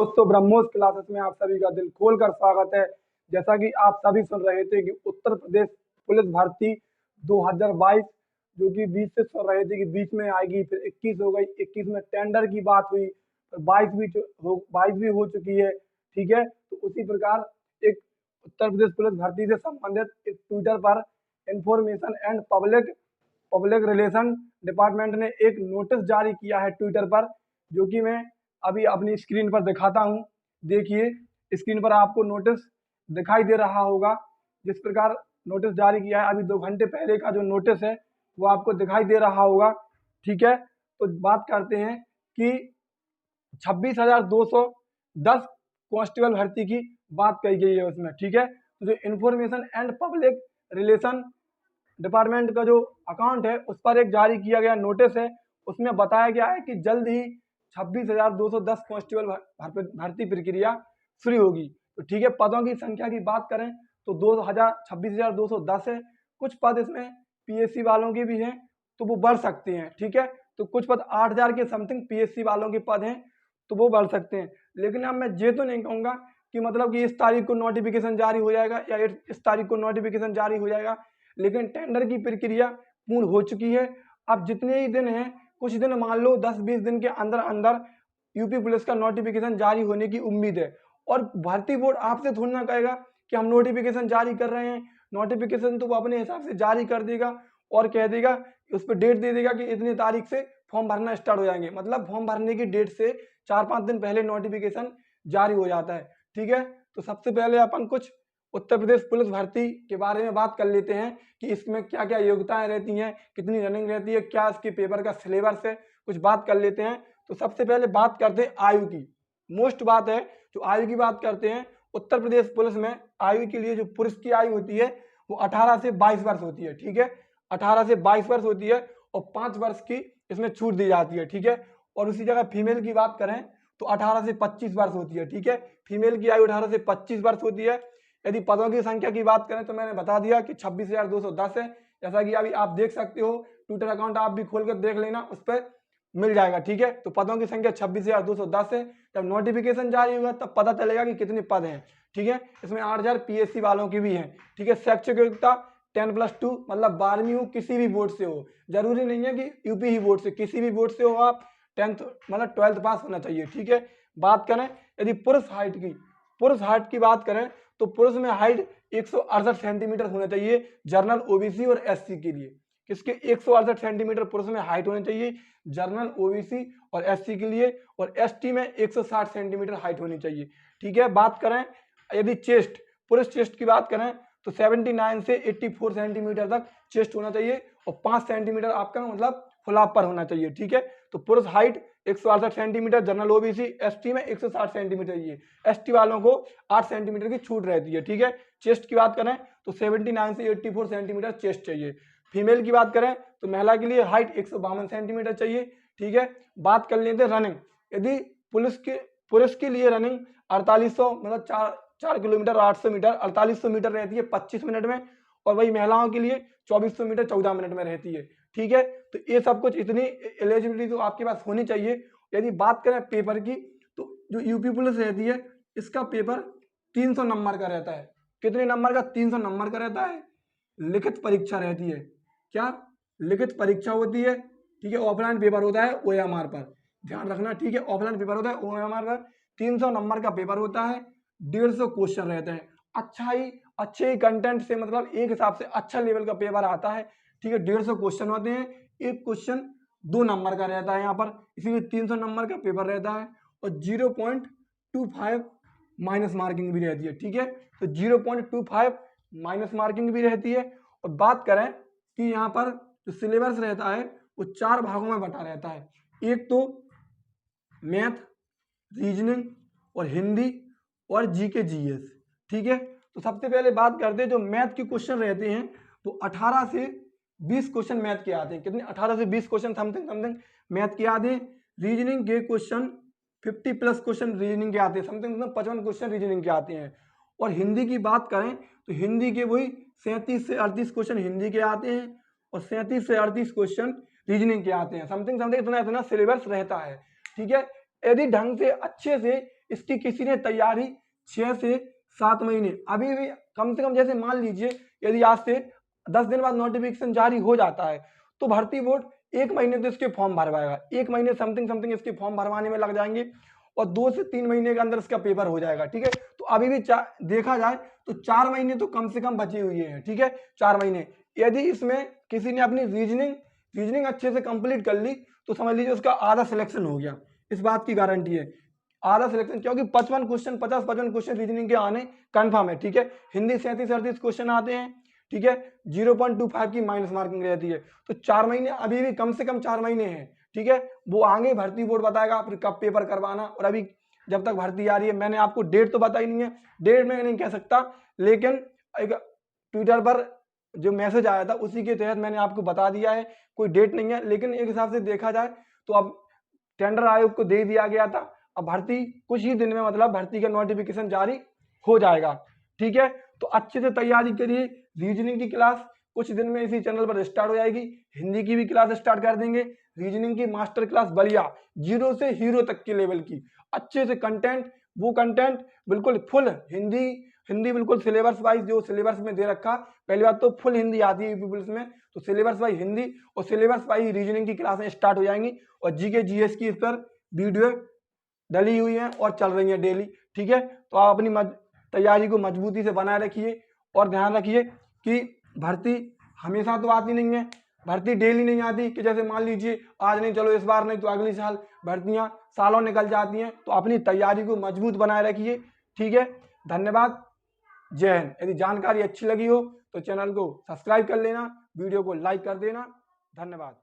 दोस्तों ब्रह्मोस क्लासेस में आप सभी का दिल खोलकर स्वागत है। जैसा कि आप सभी सुन रहे थे कि उत्तर प्रदेश पुलिस भर्ती 2022 जो कि 20 से सुन रहे थे कि 20 में आएगी, फिर 21 हो गई, 21 में टेंडर की बात हुई, फिर 22 भी हो चुकी है। ठीक है, तो उसी प्रकार एक उत्तर प्रदेश पुलिस भर्ती से संबंधित एक ट्विटर पर information and public relation department ने एक नोटिस जारी किया है ट्विटर पर, जो कि मैं अभी अपनी स्क्रीन पर दिखाता हूं। देखिए, स्क्रीन पर आपको नोटिस दिखाई दे रहा होगा। जिस प्रकार नोटिस जारी किया है, अभी 2 घंटे पहले का जो नोटिस है वो आपको दिखाई दे रहा होगा। ठीक है, तो बात करते हैं कि 26,210 कांस्टेबल भर्ती की बात कही गई है उसमें। ठीक है, तो जो information and public relation department का जो अकाउंट है उस पर एक जारी किया गया नोटिस है। उसमें बताया गया है कि जल्द ही 26,210 कांस्टेबल भर्ती प्रक्रिया शुरू होगी। तो ठीक है, पदों की संख्या की बात करें तो 26,210 है। कुछ पद इसमें पीएससी वालों के भी हैं, तो वो बढ़ सकते हैं। ठीक है, तो कुछ पद 8,000 के समथिंग पीएससी वालों के पद हैं, तो वो बढ़ सकते हैं। लेकिन अब मैं ये तो नहीं कहूँगा कि मतलब कि इस तारीख को नोटिफिकेशन जारी हो जाएगा या इस तारीख को नोटिफिकेशन जारी हो जाएगा, लेकिन टेंडर की प्रक्रिया पूर्ण हो चुकी है। अब जितने ही दिन हैं, कुछ दिन मान लो 10-20 दिन के अंदर अंदर यूपी पुलिस का नोटिफिकेशन जारी होने की उम्मीद है। और भर्ती बोर्ड आपसे थोड़ी ना कहेगा कि हम नोटिफिकेशन जारी कर रहे हैं। नोटिफिकेशन तो वो अपने हिसाब से जारी कर देगा और कह देगा, उस पर डेट दे देगा कि इतनी तारीख से फॉर्म भरना स्टार्ट हो जाएंगे। मतलब फॉर्म भरने की डेट से 4-5 दिन पहले नोटिफिकेशन जारी हो जाता है। ठीक है, तो सबसे पहले अपन कुछ उत्तर प्रदेश पुलिस भर्ती के बारे में बात कर लेते हैं कि इसमें क्या क्या योग्यताएं रहती हैं, कितनी रनिंग रहती है, क्या इसके पेपर का सिलेबस है, कुछ बात कर लेते हैं। तो सबसे पहले बात करते हैं आयु की। मोस्ट बात है जो आयु की बात करते हैं। उत्तर प्रदेश पुलिस में आयु के लिए जो पुरुष की आयु होती है वो 18 से 22 वर्ष होती है। ठीक है, 18 से 22 वर्ष होती है और 5 वर्ष की इसमें छूट दी जाती है। ठीक है, और उसी जगह फीमेल की बात करें तो 18 से 25 वर्ष होती है। ठीक है, फीमेल की आयु 18 से 25 वर्ष होती है। यदि पदों की संख्या की बात करें तो मैंने बता दिया कि 26,210 है। जैसा कि अभी आप देख सकते हो, ट्विटर अकाउंट आप भी खोल कर देख लेना, उस पर मिल जाएगा। ठीक है, तो पदों की संख्या 26,210 है। जब नोटिफिकेशन जारी होगा तब पता चलेगा कि कितने पद हैं। ठीक है, इसमें 8,000 पीएससी वालों की भी हैं। ठीक है, शैक्षिक योग्यता 10+2 मतलब 12वीं हो, किसी भी बोर्ड से हो। जरूरी नहीं है कि यूपी ही बोर्ड से, किसी भी बोर्ड से हो आप, 10th मतलब 12th पास होना चाहिए। ठीक है, बात करें यदि पुरुष हाइट की बात करें तो पुरुष में हाइट 168 सेंटीमीटर होना चाहिए जनरल ओबीसी और एससी के लिए। किसके 168 सेंटीमीटर पुरुष में हाइट होनी चाहिए जनरल ओबीसी और एससी के लिए, और एसटी में 160 सेंटीमीटर हाइट होनी चाहिए। ठीक है, बात करें यदि पुरुष चेस्ट की बात करें तो 79 से 84 सेंटीमीटर तक चेस्ट होना चाहिए और 5 सेंटीमीटर आपका मतलब फुलाप पर होना चाहिए। ठीक है, तो पुरुष height 168 centimetre general OBC, ST में 160 सेंटीमीटर चाहिए। एसटी वालों को 8 सेंटीमीटर की छूट रहती है। ठीक है, चेस्ट की बात करें तो 79 से 84 सेंटीमीटर चेस्ट चाहिए। फीमेल की बात करें तो महिला के लिए हाइट 152 सेंटीमीटर चाहिए। ठीक है, बात कर लेते हैं रनिंग। यदि पुरुष के लिए रनिंग 4800 मतलब 4 किलोमीटर 800 मीटर 4800 मीटर रहती है 25 मिनट में, और वही महिलाओं के लिए 2400 मीटर 14 मिनट में रहती है। ठीक है, तो ये सब कुछ इतनी एलिजिबिलिटी तो आपके पास होनी चाहिए। यदि बात करें पेपर की तो जो यूपी पुलिस रहती है इसका पेपर 300 नंबर का रहता है। कितने नंबर का? 300 नंबर का रहता है। लिखित परीक्षा रहती है। क्या लिखित परीक्षा होती है? ठीक है, ऑफलाइन पेपर होता है ओएमआर पर, ध्यान रखना। ठीक है, ऑफलाइन पेपर होता है ओएमआर पर, 300 नंबर का पेपर होता है, 150 क्वेश्चन रहते हैं। अच्छे ही कंटेंट से मतलब एक हिसाब से अच्छा लेवल का पेपर आता है। ठीक है, 150 क्वेश्चन होते हैं, एक क्वेश्चन 2 नंबर का रहता है यहाँ पर, इसीलिए 300 नंबर का पेपर रहता है। और 0.25 माइनस मार्किंग भी रहती है। ठीक है, तो 0.25 माइनस मार्किंग भी रहती है। और बात करें कि यहाँ पर जो सिलेबस रहता है वो 4 भागों में बटा रहता है। एक तो मैथ, रीजनिंग और हिंदी और जीके जीएस। ठीक है, तो सबसे पहले बात करते हैं जो मैथ के क्वेश्चन रहते हैं वो 18 से 20 क्वेश्चन मैथ के आते हैं। कितने? 18 से 20 क्वेश्चन समथिंग मैथ के आते हैं। रीजनिंग के क्वेश्चन 50+ क्वेश्चन रीजनिंग के आते हैं, समथिंग 55 क्वेश्चन रीजनिंग के आते हैं। और हिंदी की बात करें तो हिंदी के वही 37 से 38 क्वेश्चन हिंदी के आते हैं और 37 से 38 क्वेश्चन रीजनिंग के आते हैं। समथिंग इतना सिलेबस रहता है। ठीक है, यदि ढंग से अच्छे से इसकी किसी ने तैयारी 6 से 7 महीने अभी भी कम से कम, जैसे मान लीजिए यदि आज से 10 दिन बाद नोटिफिकेशन जारी हो जाता है तो भर्ती बोर्ड 1 महीने तो इसके फॉर्म भरवाएगा, 1 महीने समथिंग इसके फॉर्म भरवाने में लग जाएंगे और 2 से 3 महीने के अंदर इसका पेपर हो जाएगा। ठीक है, तो अभी भी देखा जाए तो 4 महीने तो कम से कम बचे हुए हैं। ठीक है, 4 महीने। यदि इसमें किसी ने अपनी रीजनिंग अच्छे से कंप्लीट कर ली तो समझ लीजिए उसका आधा सिलेक्शन हो गया, इस बात की गारंटी है, आधा सिलेक्शन, क्योंकि 55 क्वेश्चन रीजनिंग के आने कंफर्म है। ठीक है, हिंदी 37-38 क्वेश्चन आते हैं। ठीक है, 0.25 की माइनस मार्किंग रहती है। तो 4 महीने अभी भी कम से कम 4 महीने हैं। ठीक है, वो आगे भर्ती बोर्ड बताएगा फिर कब पेपर करवाना, और अभी जब तक भर्ती आ रही है, मैंने आपको डेट तो बताई नहीं है, डेट मैं नहीं कह सकता, लेकिन एक ट्विटर पर जो मैसेज आया था उसी के तहत मैंने आपको बता दिया है, कोई डेट नहीं है। लेकिन एक हिसाब से देखा जाए तो अब टेंडर आयोग को दे दिया गया था, अब भर्ती कुछ ही दिन में, मतलब भर्ती का नोटिफिकेशन जारी हो जाएगा। ठीक है, तो अच्छे से तैयारी करिए। रीजनिंग की क्लास कुछ दिन में इसी चैनल पर स्टार्ट हो जाएगी, हिंदी की भी क्लास स्टार्ट कर देंगे, रीजनिंग की मास्टर क्लास बढ़िया, 0 से हीरो तक के लेवल की, अच्छे से कंटेंट, वो कंटेंट बिल्कुल फुल हिंदी बिल्कुल सिलेबस वाइज, जो सिलेबस में दे रखा, पहली बात तो फुल हिंदी आती है पीपल्स में, तो सिलेबस वाइज हिंदी और सिलेबस वाइज रीजनिंग की क्लासें स्टार्ट हो जाएंगी, और जीके जीएस की इस पर वीडियो डली हुई हैं और चल रही हैं डेली। ठीक है, तो आप अपनी तैयारी को मजबूती से बनाए रखिए, और ध्यान रखिए कि भर्ती हमेशा तो आती नहीं है, भर्ती डेली नहीं आती कि जैसे मान लीजिए आज नहीं, चलो इस बार नहीं तो अगले साल, भर्तियां सालों निकल जाती हैं। तो अपनी तैयारी को मजबूत बनाए रखिए। ठीक है, धन्यवाद, जय हिंद। यदि जानकारी अच्छी लगी हो तो चैनल को सब्सक्राइब कर लेना, वीडियो को लाइक कर देना। धन्यवाद।